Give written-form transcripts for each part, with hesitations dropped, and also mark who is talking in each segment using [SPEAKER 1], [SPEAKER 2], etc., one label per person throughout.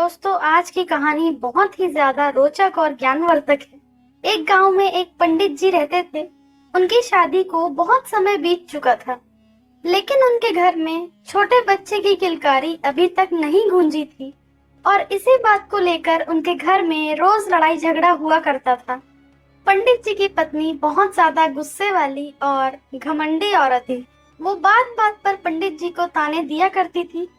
[SPEAKER 1] दोस्तों, आज की कहानी बहुत ही ज्यादा रोचक और ज्ञानवर्धक है। एक गांव में एक पंडित जी रहते थे। उनकी शादी को बहुत समय बीत चुका था, लेकिन उनके घर में छोटे बच्चे की किलकारी अभी तक नहीं गूंजी थी। और इसी बात को लेकर उनके घर में रोज लड़ाई झगड़ा हुआ करता था। पंडित जी की पत्नी बहुत ज्यादा गुस्से वाली और घमंडी औरत थी। वो बात बात पर पंडित जी को ताने दिया करती थी।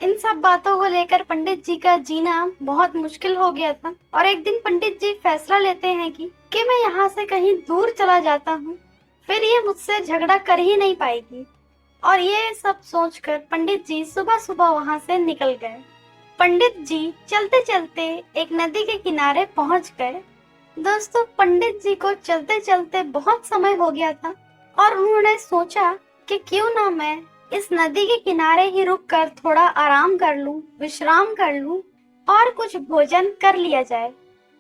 [SPEAKER 1] इन सब बातों को लेकर पंडित जी का जीना बहुत मुश्किल हो गया था। और एक दिन पंडित जी फैसला लेते हैं कि मैं यहाँ से कहीं दूर चला जाता हूँ, फिर ये मुझसे झगड़ा कर ही नहीं पाएगी। और ये सब सोचकर पंडित जी सुबह सुबह वहाँ से निकल गए। पंडित जी चलते चलते एक नदी के किनारे पहुँच गए। दोस्तों, पंडित जी को चलते चलते बहुत समय हो गया था और उन्होंने सोचा कि क्यों ना मैं इस नदी के किनारे ही रुककर थोड़ा आराम कर लूं, विश्राम कर लूं और कुछ भोजन कर लिया जाए।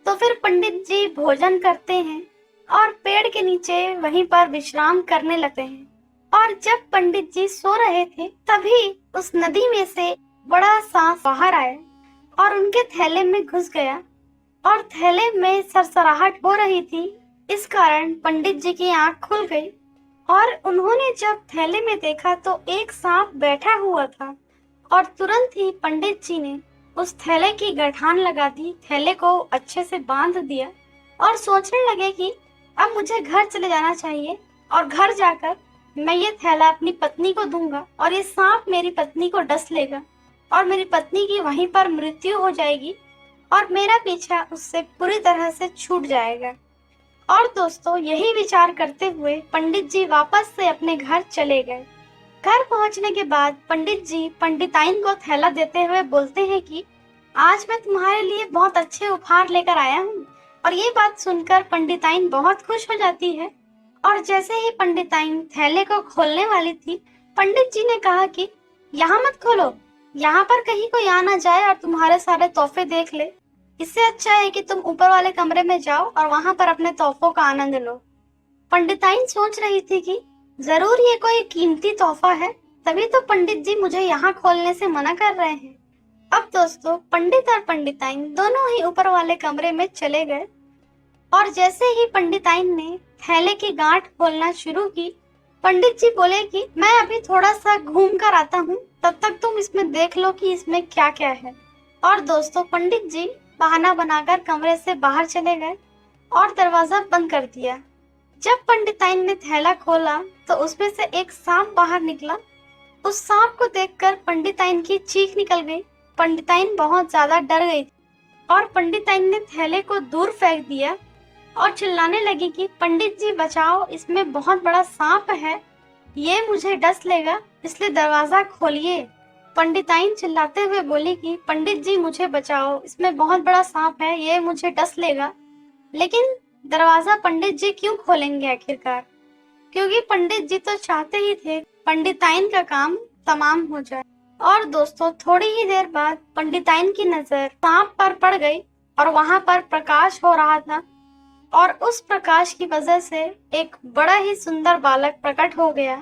[SPEAKER 1] तो फिर पंडित जी भोजन करते हैं और पेड़ के नीचे वहीं पर विश्राम करने लगते हैं। और जब पंडित जी सो रहे थे, तभी उस नदी में से बड़ा सांप बाहर आया और उनके थैले में घुस गया। और थैले में सरसराहट हो रही थी, इस कारण पंडित जी की आंख खुल गई और उन्होंने जब थैले में देखा तो एक सांप बैठा हुआ था। और तुरंत ही पंडित जी ने उस थैले की गठान लगा दी, थैले को अच्छे से बांध दिया और सोचने लगे कि अब मुझे घर चले जाना चाहिए और घर जाकर मैं ये थैला अपनी पत्नी को दूंगा और ये सांप मेरी पत्नी को डस लेगा और मेरी पत्नी की वहीं पर मृत्यु हो जाएगी और मेरा पीछा उससे पूरी तरह से छूट जाएगा। और दोस्तों, यही विचार करते हुए पंडित जी वापस से अपने घर चले गए। घर पहुंचने के बाद पंडित जी पंडिताइन को थैला देते हुए बोलते हैं कि आज मैं तुम्हारे लिए बहुत अच्छे उपहार लेकर आया हूँ। और ये बात सुनकर पंडिताइन बहुत खुश हो जाती है। और जैसे ही पंडिताइन थैले को खोलने वाली थी, पंडित जी ने कहा कि यहाँ मत खोलो, यहाँ पर कहीं कोई आ ना जाए और तुम्हारे सारे तोहफे देख ले। इससे अच्छा है कि तुम ऊपर वाले कमरे में जाओ और वहां पर अपने तोहफों का आनंद लो। पंडिताइन सोच रही थी कि जरूर ये कोई कीमती तोहफा है, तभी तो पंडित जी मुझे यहाँ खोलने से मना कर रहे हैं। अब दोस्तों, पंडित और पंडिताइन दोनों ही ऊपर वाले कमरे में चले गए। और जैसे ही पंडिताइन ने थैले की गांठ खोलना शुरू की, पंडित जी बोले कि मैं अभी थोड़ा सा घूम कर आता हूँ, तब तक तुम इसमें देख लो कि इसमें क्या क्या है। और दोस्तों, पंडित जी बहाना बनाकर कमरे से बाहर चले गए और दरवाजा बंद कर दिया। जब पंडिताइन ने थैला खोला तो उसमें से एक सांप बाहर निकला। उस सांप को देखकर पंडिताइन की चीख निकल गई। पंडिताइन बहुत ज्यादा डर गई और पंडिताइन ने थैले को दूर फेंक दिया और चिल्लाने लगी कि पंडित जी बचाओ, इसमें बहुत बड़ा सांप है, ये मुझे डस लेगा, इसलिए दरवाजा खोलिए। पंडिताइन चिल्लाते हुए बोली कि पंडित जी मुझे बचाओ, इसमें बहुत बड़ा सांप है, ये मुझे डस लेगा। लेकिन दरवाजा पंडित जी क्यों खोलेंगे आखिरकार, क्योंकि पंडित जी तो चाहते ही थे पंडिताइन का काम तमाम हो जाए। और दोस्तों, थोड़ी ही देर बाद पंडिताइन की नजर सांप पर पड़ गई और वहां पर प्रकाश हो रहा था। और उस प्रकाश की वजह से एक बड़ा ही सुंदर बालक प्रकट हो गया।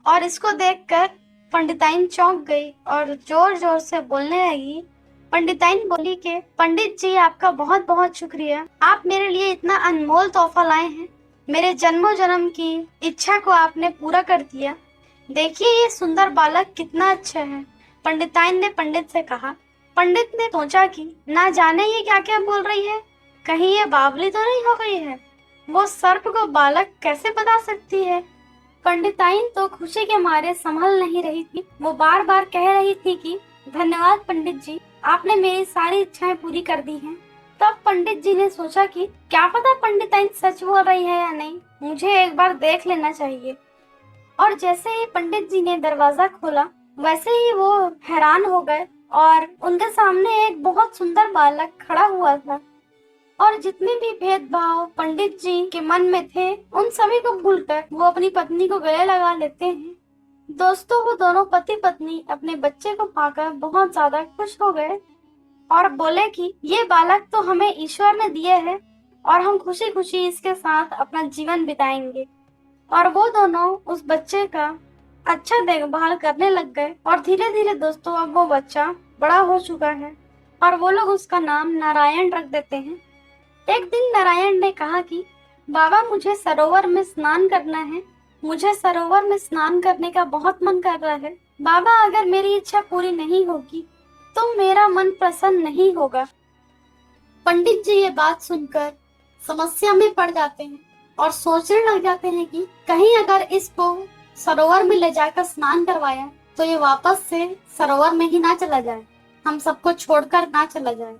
[SPEAKER 1] और इसको देखकर पंडिताइन चौंक गई और जोर जोर से बोलने लगी। पंडिताइन बोली कि पंडित जी, आपका बहुत बहुत शुक्रिया, आप मेरे लिए इतना अनमोल तोहफा लाए हैं, मेरे जन्मों जन्म की इच्छा को आपने पूरा कर दिया। देखिए ये सुंदर बालक कितना अच्छा है। पंडिताइन ने पंडित से कहा। पंडित ने सोचा कि ना जाने ये क्या क्या बोल रही है, कहीं ये बावली तो नहीं हो गई है, वो सर्प को बालक कैसे बता सकती है। पंडिताइन तो खुशी के मारे संभल नहीं रही थी। वो बार बार कह रही थी कि धन्यवाद पंडित जी, आपने मेरी सारी इच्छाएं पूरी कर दी हैं। तब पंडित जी ने सोचा कि क्या पता पंडिताइन सच बोल रही है या नहीं, मुझे एक बार देख लेना चाहिए। और जैसे ही पंडित जी ने दरवाजा खोला, वैसे ही वो हैरान हो गए और उनके सामने एक बहुत सुंदर बालक खड़ा हुआ था। और जितने भी भेदभाव पंडित जी के मन में थे, उन सभी को भूलकर वो अपनी पत्नी को गले लगा लेते हैं। दोस्तों, वो दोनों पति पत्नी अपने बच्चे को पाकर बहुत ज्यादा खुश हो गए और बोले कि ये बालक तो हमें ईश्वर ने दिए है और हम खुशी खुशी इसके साथ अपना जीवन बिताएंगे। और वो दोनों उस बच्चे का अच्छा देखभाल करने लग गए। और धीरे धीरे दोस्तों, अब वो बच्चा बड़ा हो चुका है और वो लोग उसका नाम नारायण रख देते हैं। एक दिन नारायण ने कहा कि बाबा, मुझे सरोवर में स्नान करना है। मुझे सरोवर में स्नान करने का बहुत मन कर रहा है। बाबा, अगर मेरी इच्छा पूरी नहीं होगी तो मेरा मन प्रसन्न नहीं होगा। पंडित जी ये बात सुनकर समस्या में पड़ जाते हैं और सोचने लग जाते हैं कि कहीं अगर इसको सरोवर में ले जाकर स्नान करवाया तो ये वापस से सरोवर में ही ना चला जाए, हम सबको छोड़कर ना चला जाए।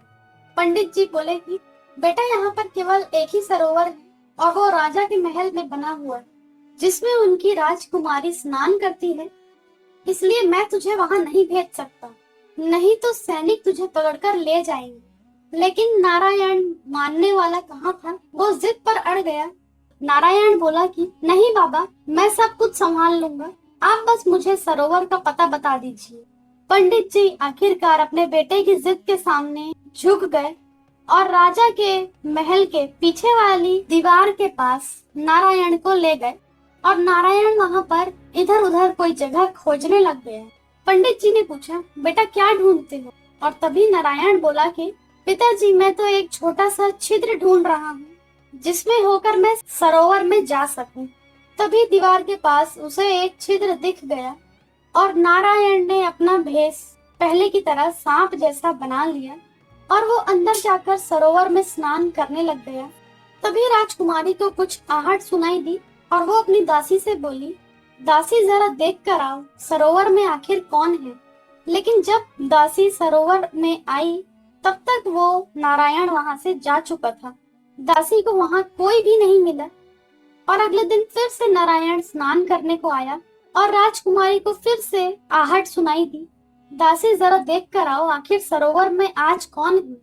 [SPEAKER 1] पंडित जी बोले कि बेटा, यहाँ पर केवल एक ही सरोवर है और वो राजा के महल में बना हुआ है, जिसमें उनकी राजकुमारी स्नान करती है, इसलिए मैं तुझे वहां नहीं भेज सकता, नहीं तो सैनिक तुझे पकड़कर ले जाएंगे। लेकिन नारायण मानने वाला कहाँ था, वो जिद पर अड़ गया। नारायण बोला कि नहीं बाबा, मैं सब कुछ संभाल लूंगा, आप बस मुझे सरोवर का पता बता दीजिए। पंडित जी आखिरकार अपने बेटे की जिद के सामने झुक गए और राजा के महल के पीछे वाली दीवार के पास नारायण को ले गए और नारायण वहां पर इधर उधर कोई जगह खोजने लग गया। पंडित जी ने पूछा, बेटा क्या ढूंढते हो? और तभी नारायण बोला कि पिताजी, मैं तो एक छोटा सा छिद्र ढूंढ रहा हूँ जिसमें होकर मैं सरोवर में जा सकूं। तभी दीवार के पास उसे एक छिद्र दिख गया और नारायण ने अपना भेष पहले की तरह सांप जैसा बना लिया और वो अंदर जाकर सरोवर में स्नान करने लग गया। तभी राजकुमारी को कुछ आहट सुनाई दी और वो अपनी दासी से बोली, दासी जरा देख कर आओ, सरोवर में आखिर कौन है। लेकिन जब दासी सरोवर में आई तब तक वो नारायण वहां से जा चुका था। दासी को वहां कोई भी नहीं मिला और अगले दिन फिर से नारायण स्नान करने को आया और राजकुमारी को फिर से आहट सुनाई दी, दासी जरा देख कर आओ, आखिर सरोवर में आज कौन है।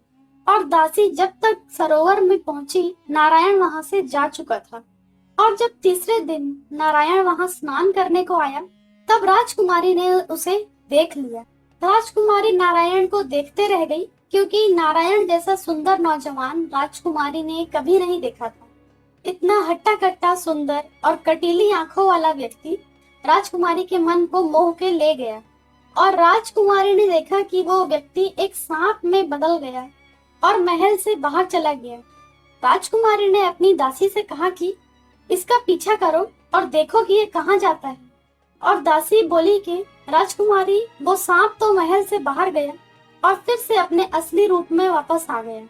[SPEAKER 1] और दासी जब तक सरोवर में पहुंची, नारायण वहां से जा चुका था। और जब तीसरे दिन नारायण वहां स्नान करने को आया तब राजकुमारी ने उसे देख लिया। राजकुमारी नारायण को देखते रह गई, क्योंकि नारायण जैसा सुंदर नौजवान राजकुमारी ने कभी नहीं देखा था। इतना हट्टा कट्टा सुंदर और कटीली आंखों वाला व्यक्ति राजकुमारी के मन को मोह के ले गया और राजकुमारी ने देखा कि वो व्यक्ति एक सांप में बदल गया और महल से बाहर चला गया। राजकुमारी ने अपनी दासी से कहा कि इसका पीछा करो और देखो कि ये कहाँ जाता है। और दासी बोली कि राजकुमारी, वो सांप तो महल से बाहर गया और फिर से अपने असली रूप में वापस आ गया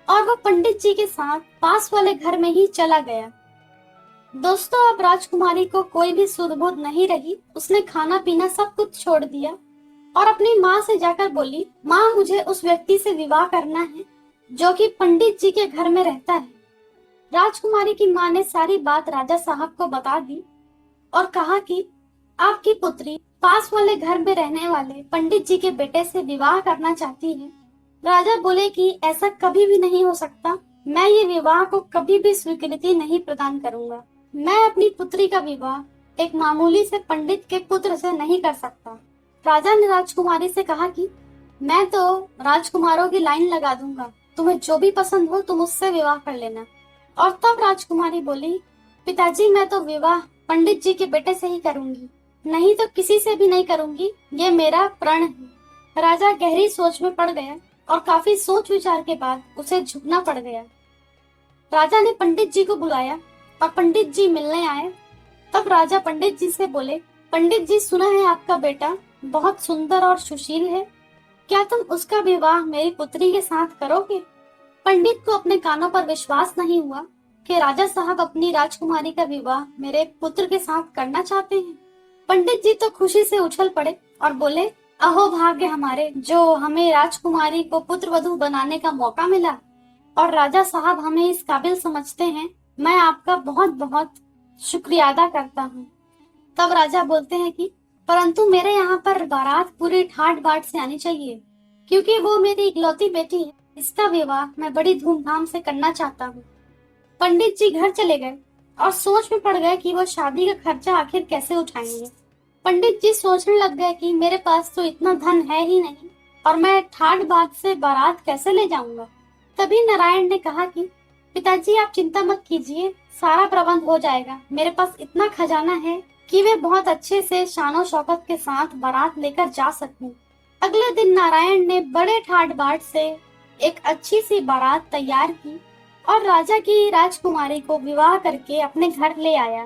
[SPEAKER 1] और वो पंडित जी के साथ पास वाले घर में ही चला गया। दोस्तों, अब राजकुमारी को कोई भी सुध-बुध नहीं रही। उसने खाना पीना सब कुछ छोड़ दिया और अपनी माँ से जाकर बोली, माँ, मुझे उस व्यक्ति से विवाह करना है जो कि पंडित जी के घर में रहता है। राजकुमारी की माँ ने सारी बात राजा साहब को बता दी और कहा कि आपकी पुत्री पास वाले घर में रहने वाले पंडित जी के बेटे से विवाह करना चाहती है। राजा बोले कि ऐसा कभी भी नहीं हो सकता, मैं ये विवाह को कभी भी स्वीकृति नहीं प्रदान करूंगा। मैं अपनी पुत्री का विवाह एक मामूली से पंडित के पुत्र से नहीं कर सकता। राजा ने राजकुमारी से कहा कि मैं तो राजकुमारों की लाइन लगा दूंगा, तुम्हें जो भी पसंद हो तुम उससे विवाह कर लेना। और तब राजकुमारी बोली, पिताजी, मैं तो विवाह पंडित जी के बेटे से ही करूंगी, नहीं तो किसी से भी नहीं करूंगी, ये मेरा प्रण है। राजा गहरी सोच में पड़ गया और काफी सोच विचार के बाद उसे झुकना पड़ गया। राजा ने पंडित जी को बुलाया और पंडित जी मिलने आए। तब राजा पंडित जी से बोले, पंडित जी, सुना है आपका बेटा बहुत सुंदर और सुशील है, क्या तुम उसका विवाह मेरी पुत्री के साथ करोगे? पंडित को अपने कानों पर विश्वास नहीं हुआ कि राजा साहब अपनी राजकुमारी का विवाह मेरे पुत्र के साथ करना चाहते हैं। पंडित जी तो खुशी से उछल पड़े और बोले, अहो भाग्य हमारे, जो हमें राजकुमारी को पुत्र वधू बनाने का मौका मिला और राजा साहब हमें इस काबिल समझते हैं। मैं आपका बहुत बहुत शुक्रिया अदा करता हूँ। तब राजा बोलते हैं कि परंतु मेरे यहाँ पर बारात पूरी ठाट बाट से आनी चाहिए, क्योंकि वो मेरी इकलौती बेटी है। इसका विवाह मैं बड़ी धूमधाम से करना चाहता हूँ। पंडित जी घर चले गए और सोच में पड़ गए कि वो शादी का खर्चा आखिर कैसे उठाएंगे। पंडित जी सोचने लग गए कि मेरे पास तो इतना धन है ही नहीं और मैं ठाट बाट से बारात कैसे ले जाऊंगा। तभी नारायण ने कहा कि पिताजी, आप चिंता मत कीजिए, सारा प्रबंध हो जाएगा। मेरे पास इतना खजाना है कि वे बहुत अच्छे से शानो शौकत के साथ बारात लेकर जा सकूं। अगले दिन नारायण ने बड़े ठाट बाट से एक अच्छी सी बारात तैयार की और राजा की राजकुमारी को विवाह करके अपने घर ले आया।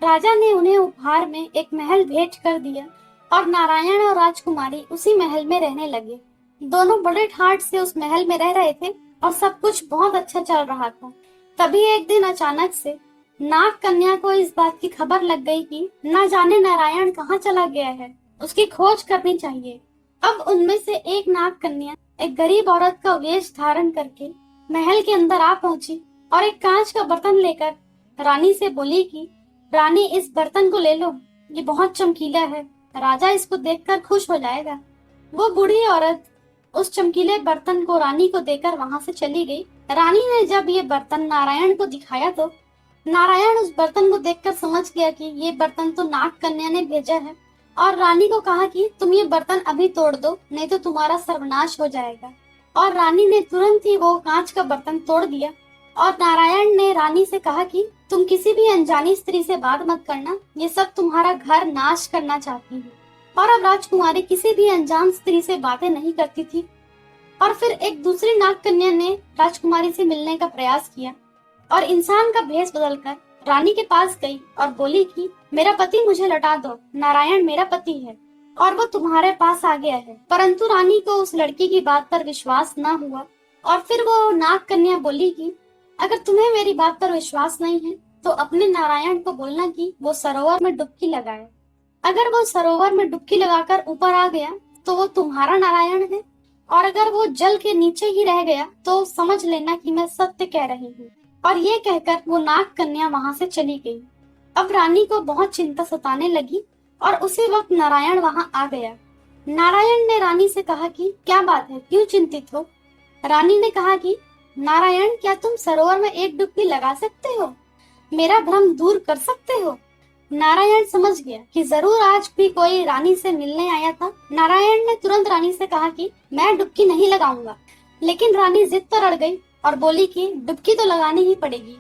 [SPEAKER 1] राजा ने उन्हें उपहार में एक महल भेंट कर दिया और नारायण और राजकुमारी उसी महल में रहने लगे। दोनों बड़े ठाट से उस महल में रह रहे थे और सब कुछ बहुत अच्छा चल रहा था। तभी एक दिन अचानक से नाग कन्या को इस बात की खबर लग गई कि न जाने नारायण कहाँ चला गया है, उसकी खोज करनी चाहिए। अब उनमें से एक नाग कन्या एक गरीब औरत का वेश धारण करके महल के अंदर आ पहुंची और एक कांच का बर्तन लेकर रानी से बोली कि रानी, इस बर्तन को ले लो, ये बहुत चमकीला है, राजा इसको देखकर खुश हो जाएगा। वो बूढ़ी औरत उस चमकीले बर्तन को रानी को देकर वहां से चली गई। रानी ने जब ये बर्तन नारायण को दिखाया तो नारायण उस बर्तन को देखकर समझ गया कि ये बर्तन तो नाग कन्या ने भेजा है और रानी को कहा कि तुम ये बर्तन अभी तोड़ दो, नहीं तो तुम्हारा सर्वनाश हो जाएगा। और रानी ने तुरंत ही वो कांच का बर्तन तोड़ दिया और नारायण ने रानी से कहा कि तुम किसी भी अनजानी स्त्री से बात मत करना, ये सब तुम्हारा घर नाश करना चाहती है। और अब राजकुमारी किसी भी अनजान स्त्री से बातें नहीं करती थी। और फिर एक दूसरी नाग कन्या ने राजकुमारी से मिलने का प्रयास किया और इंसान का भेष बदलकर रानी के पास गई और बोली कि मेरा पति मुझे लौटा दो, नारायण मेरा पति है और वो तुम्हारे पास आ गया है। परंतु रानी को उस लड़की की बात पर विश्वास न हुआ और फिर वो नाग कन्या बोली कि अगर तुम्हें मेरी बात पर विश्वास नहीं है तो अपने नारायण को बोलना कि वो सरोवर में डुबकी लगाए। अगर वो सरोवर में डुबकी लगाकर ऊपर आ गया तो वो तुम्हारा नारायण है, और अगर वो जल के नीचे ही रह गया तो समझ लेना कि मैं सत्य कह रही हूँ। और ये कहकर वो नाग कन्या वहां से चली गई। अब रानी को बहुत चिंता सताने लगी और उसी वक्त नारायण वहां आ गया। नारायण ने रानी से कहा कि क्या बात है, क्यों चिंतित हो? रानी ने कहा कि नारायण, क्या तुम सरोवर में एक डुबकी लगा सकते हो, मेरा भ्रम दूर कर सकते हो? नारायण समझ गया कि जरूर आज भी कोई रानी से मिलने आया था। नारायण ने तुरंत रानी से कहा कि मैं डुबकी नहीं लगाऊंगा, लेकिन रानी जिद पर अड़ गई और बोली कि डुबकी तो लगानी ही पड़ेगी।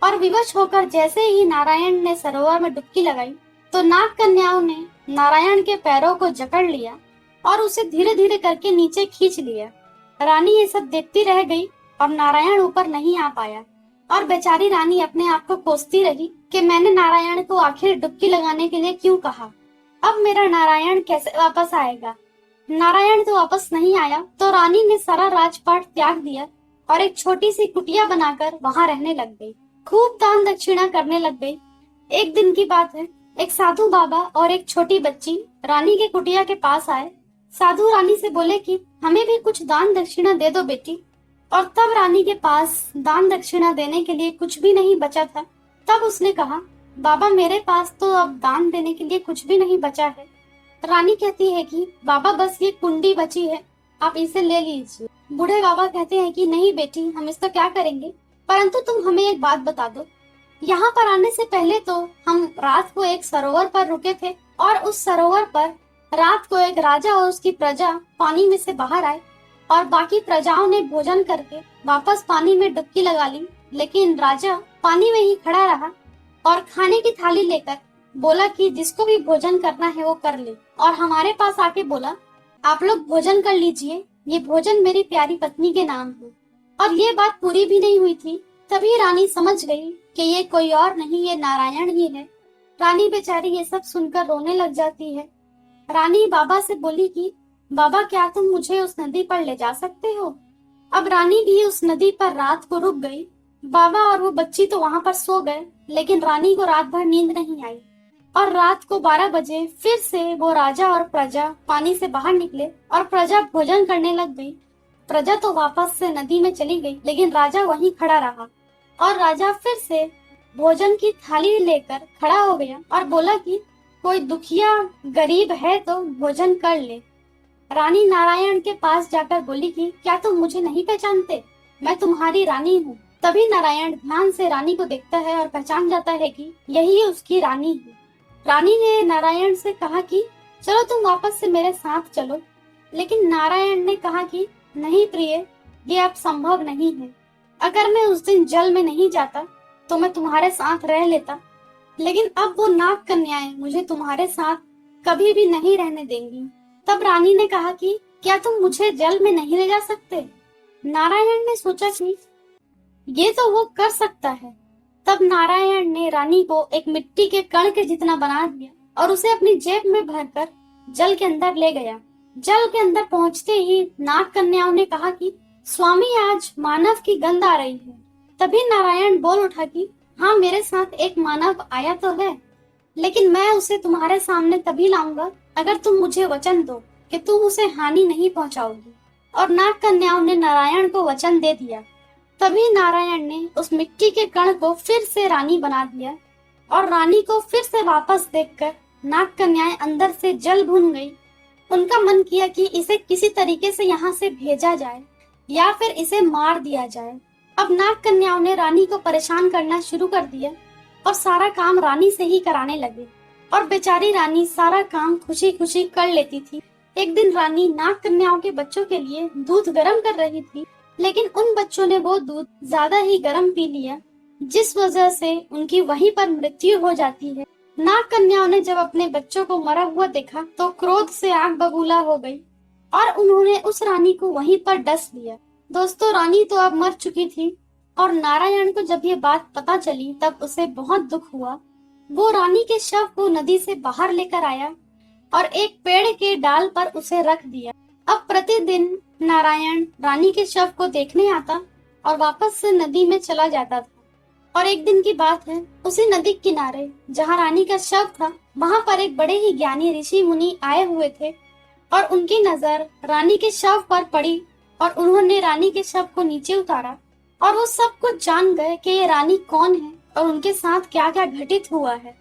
[SPEAKER 1] और विवश होकर जैसे ही नारायण ने सरोवर में डुबकी लगाई तो नाग कन्याओं ने नारायण के पैरों को जकड़ लिया और उसे धीरे धीरे करके नीचे खींच लिया। रानी ये सब देखती रह गई और नारायण ऊपर नहीं आ पाया और बेचारी रानी अपने आप को कोसती रही कि मैंने नारायण को आखिर डुबकी लगाने के लिए क्यों कहा। अब मेरा नारायण कैसे वापस आएगा? नारायण तो वापस नहीं आया तो रानी ने सारा राजपाट त्याग दिया और एक छोटी सी कुटिया बनाकर वहां रहने लग गई। खूब दान दक्षिणा करने लग गई। एक दिन की बात है, एक साधु बाबा और एक छोटी बच्ची रानी के कुटिया के पास आए। साधु रानी से बोले कि हमें भी कुछ दान दक्षिणा दे दो बेटी। और तब रानी के पास दान दक्षिणा देने के लिए कुछ भी नहीं बचा था। तब उसने कहा, बाबा मेरे पास तो अब दान देने के लिए कुछ भी नहीं बचा है। रानी कहती है कि बाबा बस ये कुंडी बची है, आप इसे ले लीजिए। बूढ़े बाबा कहते हैं कि नहीं बेटी, हम इसका क्या करेंगे, परंतु तुम हमें एक बात बता दो। यहाँ पर आने से पहले तो हम रात को एक सरोवर पर रुके थे और उस सरोवर पर रात को एक राजा और उसकी प्रजा पानी में से बाहर आए और बाकी प्रजाओं ने भोजन करके वापस पानी में डुबकी लगा ली, लेकिन राजा पानी में ही खड़ा रहा और खाने की थाली लेकर बोला कि जिसको भी भोजन करना है वो कर ले, और हमारे पास आके बोला आप लोग भोजन कर लीजिए, ये भोजन मेरी प्यारी पत्नी के नाम है। और ये बात पूरी भी नहीं हुई थी, तभी रानी समझ गई कि ये कोई और नहीं, ये नारायण ही है। रानी बेचारी ये सब सुनकर रोने लग जाती है। रानी बाबा से बोली कि बाबा क्या तुम मुझे उस नदी पर ले जा सकते हो? अब रानी भी उस नदी पर रात को रुक गई। बाबा और वो बच्ची तो वहां पर सो गए, लेकिन रानी को रात भर नींद नहीं आई और रात को 12 बजे फिर से वो राजा और प्रजा पानी से बाहर निकले और प्रजा भोजन करने लग गई। प्रजा तो वापस से नदी में चली गई, लेकिन राजा वहीं खड़ा रहा और राजा फिर से भोजन की थाली लेकर खड़ा हो गया और बोला कि कोई दुखिया गरीब है तो भोजन कर ले। रानी नारायण के पास जाकर बोली कि क्या तुम मुझे नहीं पहचानते, मैं तुम्हारी रानी हूँ। तभी नारायण ध्यान से रानी को देखता है और पहचान जाता है कि यही उसकी रानी है। रानी ने नारायण से कहा कि चलो तुम वापस से मेरे साथ चलो, लेकिन नारायण ने कहा कि नहीं प्रिय, ये अब संभव नहीं है। अगर मैं उस दिन जल में नहीं जाता तो मैं तुम्हारे साथ रह लेता, लेकिन अब वो नाग कन्याएं मुझे तुम्हारे साथ कभी भी नहीं रहने देंगी। तब रानी ने कहा कि क्या तुम मुझे जल में नहीं ले जा सकते? नारायण ने सोचा कि ये तो वो कर सकता है। तब नारायण ने रानी को एक मिट्टी के कण के जितना बना दिया और उसे अपनी जेब में भरकर जल के अंदर ले गया। जल के अंदर पहुंचते ही नाग कन्याओं ने कहा कि स्वामी, आज मानव की गंध आ रही है। तभी नारायण बोल उठा कि हाँ, मेरे साथ एक मानव आया तो है, लेकिन मैं उसे तुम्हारे सामने तभी लाऊंगा अगर तुम मुझे वचन दो कि तुम उसे हानि नहीं पहुंचाओगी। और नाग कन्याओं ने नारायण को वचन दे दिया। तभी नारायण ने उस मिट्टी के कण को फिर से रानी बना दिया और रानी को फिर से वापस देखकर नाग कन्याएं अंदर से जल भून गई। उनका मन किया कि इसे किसी तरीके से यहाँ से भेजा जाए या फिर इसे मार दिया जाए। अब नाग कन्याओं ने रानी को परेशान करना शुरू कर दिया और सारा काम रानी से ही कराने लगे। और बेचारी रानी सारा काम खुशी खुशी कर लेती थी। एक दिन रानी नाग कन्याओं के बच्चों के लिए दूध गर्म कर रही थी, लेकिन उन बच्चों ने वो दूध ज्यादा ही गर्म पी लिया, जिस वजह से उनकी वहीं पर मृत्यु हो जाती है। नाग कन्याओं ने जब अपने बच्चों को मरा हुआ देखा तो क्रोध से आग बबूला हो गई और उन्होंने उस रानी को वहीं पर डस दिया। दोस्तों, रानी तो अब मर चुकी थी और नारायण को जब ये बात पता चली तब उसे बहुत दुख हुआ। वो रानी के शव को नदी से बाहर लेकर आया और एक पेड़ के डाल पर उसे रख दिया। अब प्रतिदिन नारायण रानी के शव को देखने आता और वापस से नदी में चला जाता था। और एक दिन की बात है, उसी नदी के किनारे जहाँ रानी का शव था, वहाँ पर एक बड़े ही ज्ञानी ऋषि मुनि आए हुए थे और उनकी नजर रानी के शव पर पड़ी और उन्होंने रानी के शव को नीचे उतारा और वो सब कुछ जान गए कि ये रानी कौन है और उनके साथ क्या क्या घटित हुआ है।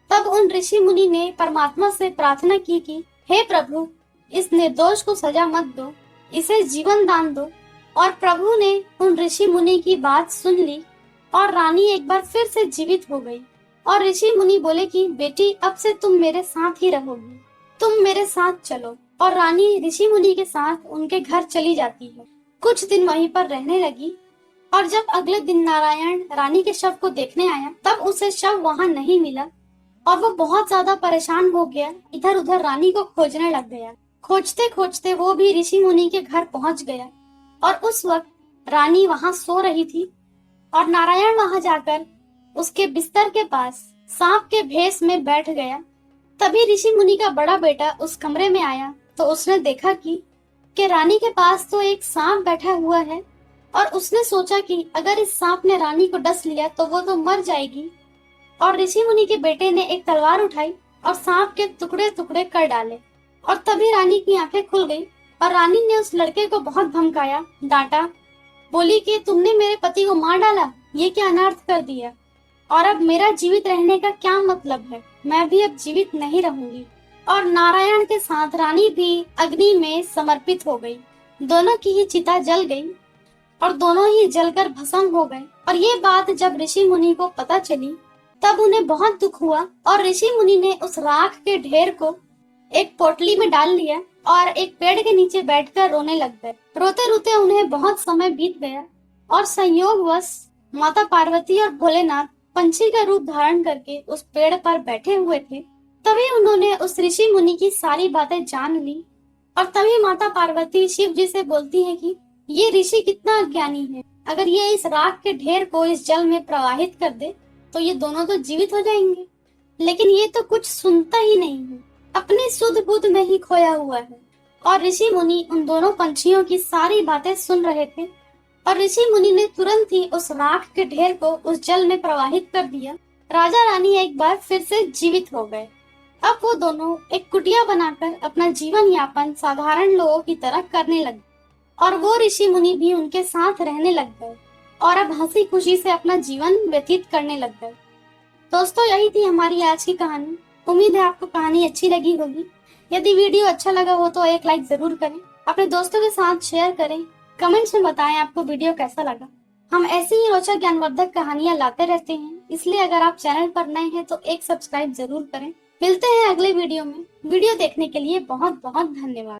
[SPEAKER 1] तब उन ऋषि मुनि ने परमात्मा से प्रार्थना की कि हे प्रभु, इस निर्दोष को सजा मत दो, इसे जीवन दान दो। और प्रभु ने उन ऋषि मुनि की बात सुन ली और रानी एक बार फिर से जीवित हो गई। और ऋषि मुनि बोले कि बेटी, अब से तुम मेरे साथ ही रहोगी, तुम मेरे साथ चलो। और रानी ऋषि मुनि के साथ उनके घर चली जाती है। कुछ दिन वहीं पर रहने लगी और जब अगले दिन नारायण रानी के शव को देखने आया तब उसे शव वहाँ नहीं मिला और वो बहुत ज्यादा परेशान हो गया। इधर उधर रानी को खोजने लग गया। खोजते खोजते वो भी ऋषि मुनि के घर पहुंच गया और उस वक्त रानी वहाँ सो रही थी और नारायण वहाँ जाकर उसके बिस्तर के पास सांप के भेष में बैठ गया। तभी ऋषि मुनि का बड़ा बेटा उस कमरे में आया तो उसने देखा कि रानी के पास तो एक सांप बैठा हुआ है और उसने सोचा कि अगर इस सांप ने रानी को डस लिया तो वो तो मर जाएगी। और ऋषि मुनि के बेटे ने एक तलवार उठाई और सांप के टुकड़े टुकड़े कर डाले और तभी रानी की आंखें खुल गई। और रानी ने उस लड़के को बहुत धमकाया, डांटा, बोली कि तुमने मेरे पति को मार डाला, ये क्या अनर्थ कर दिया, और अब मेरा जीवित रहने का क्या मतलब है, मैं भी अब जीवित नहीं रहूंगी। और नारायण के साथ रानी भी अग्नि में समर्पित हो गई। दोनों की ही चिता जल गई और दोनों ही जलकर भस्म हो गए। और ये बात जब ऋषि मुनि को पता चली तब उन्हें बहुत दुख हुआ और ऋषि मुनि ने उस राख के ढेर को एक पोटली में डाल लिया और एक पेड़ के नीचे बैठकर रोने लग गए। रोते रोते उन्हें बहुत समय बीत गया और संयोगवश माता पार्वती और भोलेनाथ पंछी का रूप धारण करके उस पेड़ पर बैठे हुए थे। तभी उन्होंने उस ऋषि मुनि की सारी बातें जान ली और तभी माता पार्वती शिव जी से बोलती है कि ये ऋषि कितना अज्ञानी है, अगर ये इस राख के ढेर को इस जल में प्रवाहित कर दे तो ये दोनों तो जीवित हो जाएंगे, लेकिन ये तो कुछ सुनता ही नहीं है, अपनी सुध बुध में ही खोया हुआ है। और ऋषि मुनि उन दोनों पंछियों की सारी बातें सुन रहे थे और ऋषि मुनि ने तुरंत ही उस राख के ढेर को उस जल में प्रवाहित कर दिया। राजा रानी एक बार फिर से जीवित हो गए। अब वो दोनों एक कुटिया बनाकर अपना जीवन यापन साधारण लोगों की तरह करने लगे और वो ऋषि मुनि भी उनके साथ रहने लग गए और अब हंसी खुशी से अपना जीवन व्यतीत करने लग गए। दोस्तों, यही थी हमारी आज की कहानी। उम्मीद है आपको कहानी अच्छी लगी होगी। यदि वीडियो अच्छा लगा हो तो एक लाइक जरूर करें, अपने दोस्तों के साथ शेयर करें, कमेंट्स में बताएं आपको वीडियो कैसा लगा। हम ऐसी ही रोचक ज्ञानवर्धक कहानियां लाते रहते हैं, इसलिए अगर आप चैनल पर नए हैं तो एक सब्सक्राइब जरूर करें। मिलते हैं अगले वीडियो में। वीडियो देखने के लिए बहुत बहुत धन्यवाद।